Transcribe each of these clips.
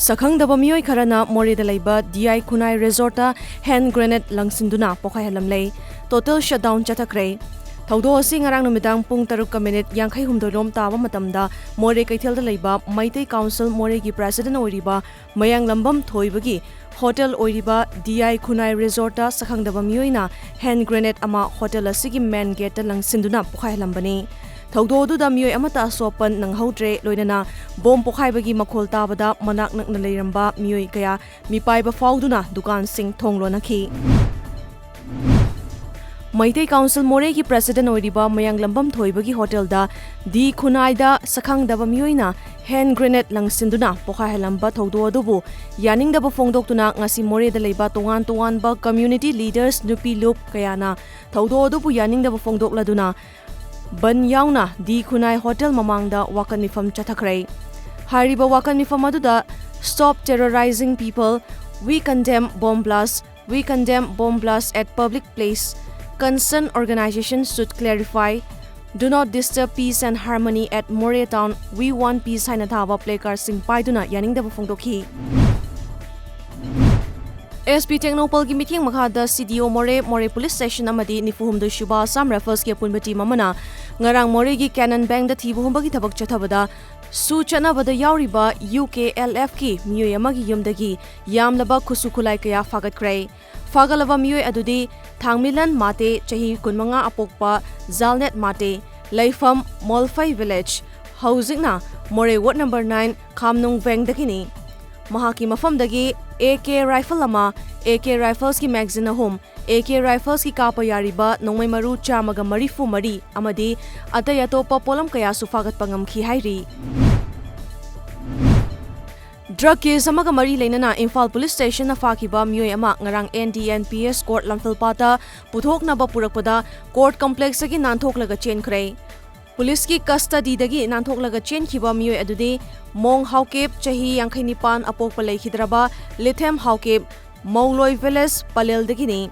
Sakhangdaba miyoi kharana Moreda laiba DI Khunai Resort hand grenade langsinduna pokhaihalamlei total shutdown chathakre thaudo asi ngarang numidang pung 6:56 taba matamda Morehe Kaithelda laiba Maitei Council Morehe gi president oiriba Mayang Lambam Thoibagi hotel oiriba DI Khunai Resort sakhangdaba miyoina hand grenade ama hotel asigi main gate langsinduna pokhaihalambani Thaudo da miyoi amata sopan nang haudre loinana bom pokhaibagi makhol tabada manak nakna leiramba miyoi kaya mipaiba fauduna dukan sing thonglonakhi Maitei Council Morehe ki president oiriba Mayang Lambam Thoibagi hotel da di Khunai da sakhangdaba miyoina hand grenade langsinduna pokhaihalamba thaudo adubu yaningdaba fongdoktuna ngasi Morehe da leiba tongan ba community leaders nupi lup kayana thaudo adubu yaningdaba fongdokladuna Ban yauna di Khunai hotel mamangda wakan mifam chathakrai hariba wakan mifam aduda stop terrorizing people, we condemn bomb blasts at public place, concerned organizations should clarify, do not disturb peace and harmony at Morehe town, we want peace haina thaba placard sing paiduna yaningdaba fongdokhi SP Technopol ki meeting makhada CDO Morehe Police Station amadi nifuhumdu Shuba Assam Rifles ki apunbati mamana ngarang Morehe gi Cannon Bank da thibuhumba ki thabak chathabada su chanabada yauriba UKLF ki miyoi amagi yumdagi yamlaba khusukhulai kaya fagatkrai fagalaba miyoi adudi Thangmilan Mate chahi kunmanga apokpa Zalnet Mate Laifam Molfai Village housingna Morehe Ward number 9 Khamnung Veng dakini mahaki mafamdagi AK rifle ama AK rifles ki magazine ahom AK rifles ki kapa yariba nongmai maru chamaga marifu mari amadi atay atopa polam kaya sufagat pangamkhi hairi Drug case amaga mari leinana Imphal Police Station na fakiba miyoi ama ngarang NDNPS court lamphilpata puthokna ba purakpada court complex gi nanthok laga chenkhrei Police ki custody dagi nanthok laga chenkhiba miyoi adudi Mong Haukep chahi 59 apokpa leihidraba Lithem Haukep Mauloi Village Palel dagini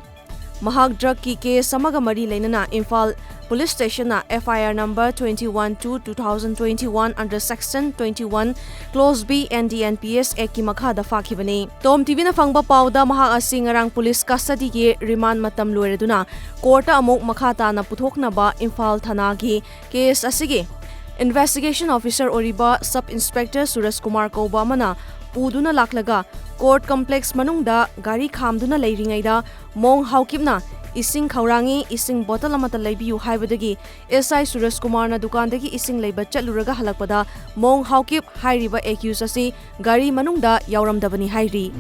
Mahak drug ki case samaga mari leinana Imphal Police Station na FIR number 21/2021 under section 21 clause B NDNPS Act ki makhada fakhibani TOMTV na fangba pauda mahak asi ngarang police custody ki remand matam loireduna court amok makhata na puthokna ba Imphal thana gi case asigi Investigation Officer Oriba Sub Inspector Suresh Kumar Kaubamana Uduna Laklaga Court Complex Manungda Gari Khamduna Leiringaida Mong Haukipna Ising Khaurangi Ising Bottle Amata Leibiu Haibadagi SI Suresh Kumar na Dukandagi Ising Leiba Chatluraga Halakpada Mong Haukip Hairiba accused asi Gari Manungda Yauramdabani Hairi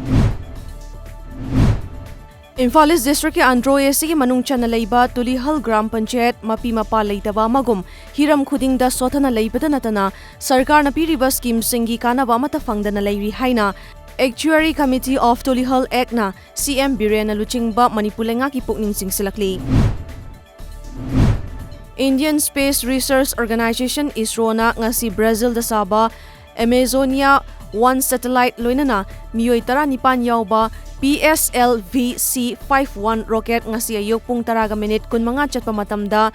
Imphal East District ki Andro Esi ki manung chana leiba Tulihal Gram Panchayat mapi mapa leitaba magum hiram khuding da sothana leibada natana sarkar na piriba scheme singi kanaba mata fangdana leiri haina Actuary Committee of Tulihal Act na CM Birena Luchingba Manipulenga ki pukning singsilakli Indian Space Research Organization ISRO na ngasi Brazil da saba Amazonia 1 satellite loinana miyoi 19 yawba PSLV-C51 rocket ngasi ayok pung 10 kunmanga chatpa matamda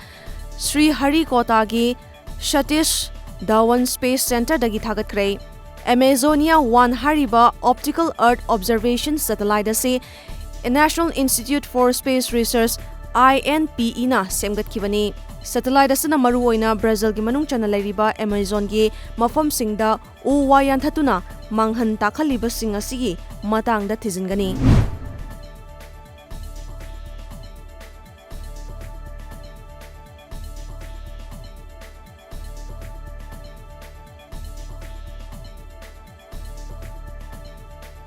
Sri Harikota gi Satish Dhawan Space Center dagi thagatkrai Amazonia 1 hariba Optical Earth Observation Satellite ase National Institute for Space Research INPE na semgatkibani Satellite asana maruoina Brazil gi manung chana leiriba Amazon gi mafam singda uwa yanthatuna manghan takhaliba sing asigi matangda thizingani